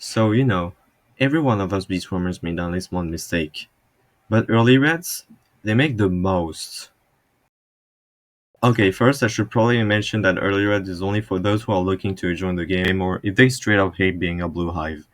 So, every one of us beachwarmers made at least one mistake. But early reds, they make the most. Okay, first I should probably mention that early red is only for those who are looking to join the game or if they straight up hate being a blue hive.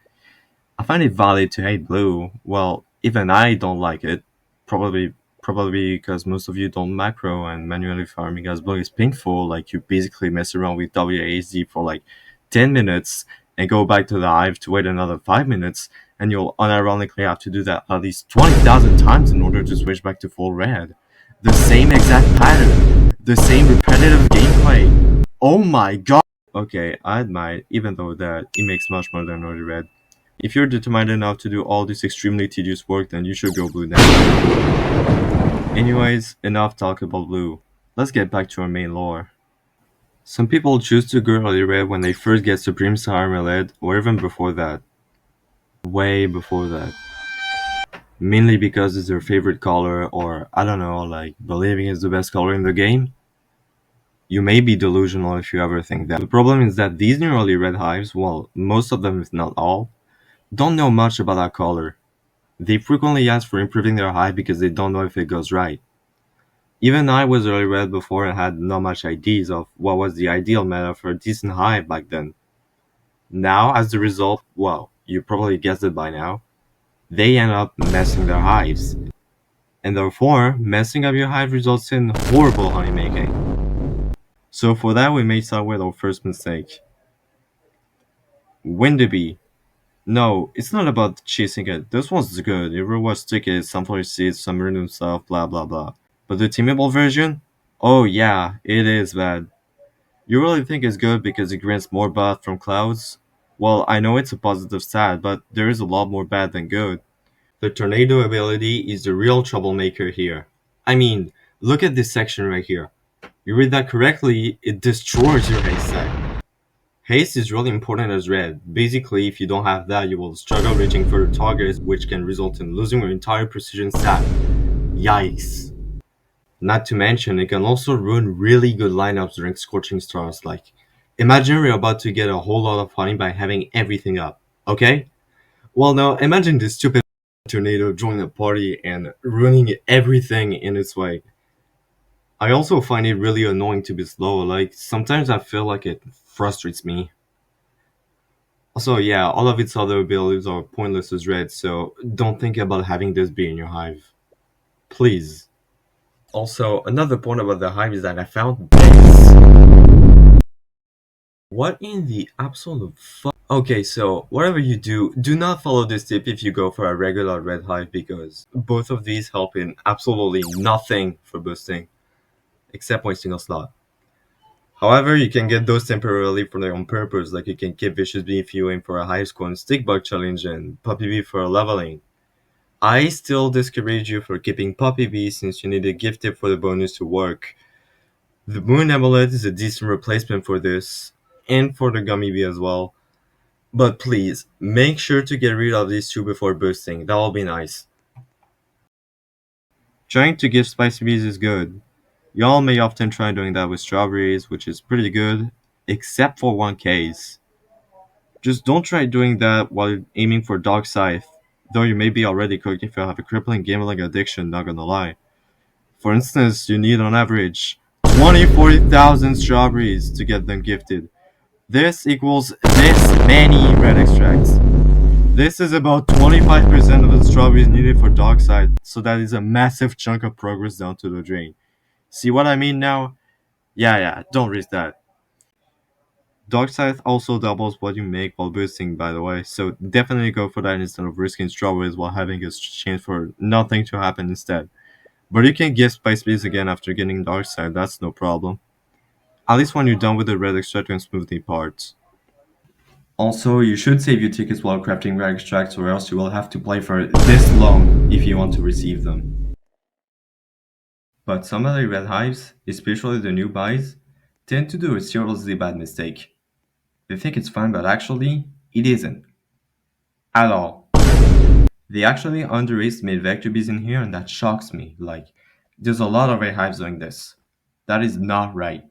I find it valid to hate blue. Well, even I don't like it. Probably because most of you don't macro and manually farming as blue is painful, like you basically mess around with WASD for like 10 minutes and go back to the hive to wait another 5 minutes, and you'll unironically have to do that at least 20,000 times in order to switch back to full red. The same exact pattern, the same repetitive gameplay. Oh my god! Okay, I admit, even though that it makes much more than early red. If you're determined enough to do all this extremely tedious work, then you should go blue now. Anyways, enough talk about blue. Let's get back to our main lore. Some people choose to go early red when they first get Supreme Sahara Meled, or even before that. Way before that. Mainly because it's their favorite color, or I don't know, like believing it's the best color in the game. You may be delusional if you ever think that. The problem is that these new early red hives, well, most of them if not all, don't know much about that color. They frequently ask for improving their hive because they don't know if it goes right. Even I was early red before and had not much ideas of what was the ideal meta for a decent hive back then. Now, as the result, well, you probably guessed it by now, they end up messing their hives. And therefore, messing up your hive results in horrible honey making. So for that we may start with our first mistake. Windy bee. No, it's not about chasing it. This one's good. It rewards tickets, sunflower seeds, some random stuff, blah blah blah. But the teamable version? Oh yeah, it is bad. You really think it's good because it grants more buff from clouds? Well, I know it's a positive stat, but there is a lot more bad than good. The tornado ability is the real troublemaker here. I mean, look at this section right here. You read that correctly, it destroys your haste stack. Haste is really important as red. Basically, if you don't have that, you will struggle reaching further targets, which can result in losing your entire precision stat. Yikes. Not to mention, it can also ruin really good lineups during Scorching Stars, like, imagine you're about to get a whole lot of honey by having everything up, okay? Well now, imagine this stupid tornado joining the party and ruining everything in its way. I also find it really annoying to be slow, like, sometimes I feel like it frustrates me. Also, yeah, all of its other abilities are pointless as red, so don't think about having this be in your hive. Please. Also, another point about the hive is that I found this. What in the absolute fuck? Okay, so whatever you do not follow this tip if you go for a regular red hive because both of these help in absolutely nothing for boosting, except wasting a slot. However, you can get those temporarily for their own purpose, like you can keep Vicious Bee if you aim for a high score and Stick Bug challenge and Puppy Bee for a leveling. I still discourage you for keeping Puppy Bee since you need a gift tip for the bonus to work. The Moon Amulet is a decent replacement for this, and for the Gummy Bee as well. But please, make sure to get rid of these two before boosting, that'll be nice. Trying to give spicy bees is good. Y'all may often try doing that with strawberries, which is pretty good, except for one case. Just don't try doing that while you're aiming for Dog Scythe, though you may be already cooked if you have a crippling gambling addiction, not gonna lie. For instance, you need on average 40,000 strawberries to get them gifted. This equals this many red extracts. This is about 25% of the strawberries needed for Dog Scythe, so that is a massive chunk of progress down to the drain. See what I mean now? Yeah, don't risk that. Dog Scythe also doubles what you make while boosting, by the way, so definitely go for that instead of risking strawberries while having a chance for nothing to happen instead. But you can give Spice Bees again after getting Dark Side, that's no problem. At least when you're done with the red extract and smoothie parts. Also, you should save your tickets while crafting red extracts or else you will have to play for this long if you want to receive them. But some of the red hives, especially the new buys, tend to do a seriously bad mistake. They think it's fun, but actually, it isn't. At all. They actually underestimate vector bees in here and that shocks me. Like, there's a lot of red hives doing this. That is not right.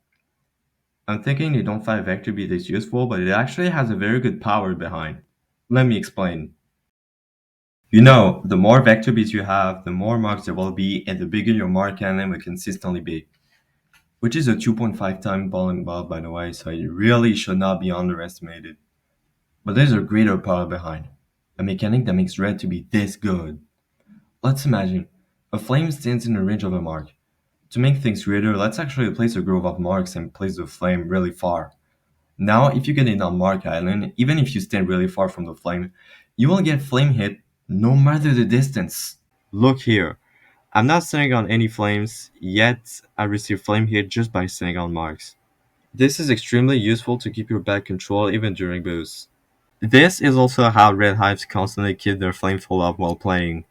I'm thinking they don't find vector bee this useful, but it actually has a very good power behind. Let me explain. You know, the more vector bits you have, the more marks there will be, and the bigger your mark cannon will consistently be. Which is a 2.5 time ball and bob, by the way, so it really should not be underestimated. But there's a greater power behind. A mechanic that makes red to be this good. Let's imagine. A flame stands in the range of a mark. To make things greater, let's actually place a grove of marks and place the flame really far. Now, if you get it on Mark Island, even if you stand really far from the flame, you will get flame hit no matter the distance. Look here. I'm not standing on any flames, yet I receive flame hit just by standing on marks. This is extremely useful to keep your back control even during boosts. This is also how red hives constantly keep their flame full up while playing.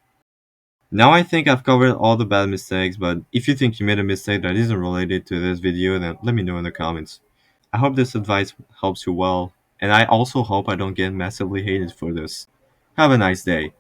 Now I think I've covered all the bad mistakes, but if you think you made a mistake that isn't related to this video, then let me know in the comments. I hope this advice helps you well, and I also hope I don't get massively hated for this. Have a nice day.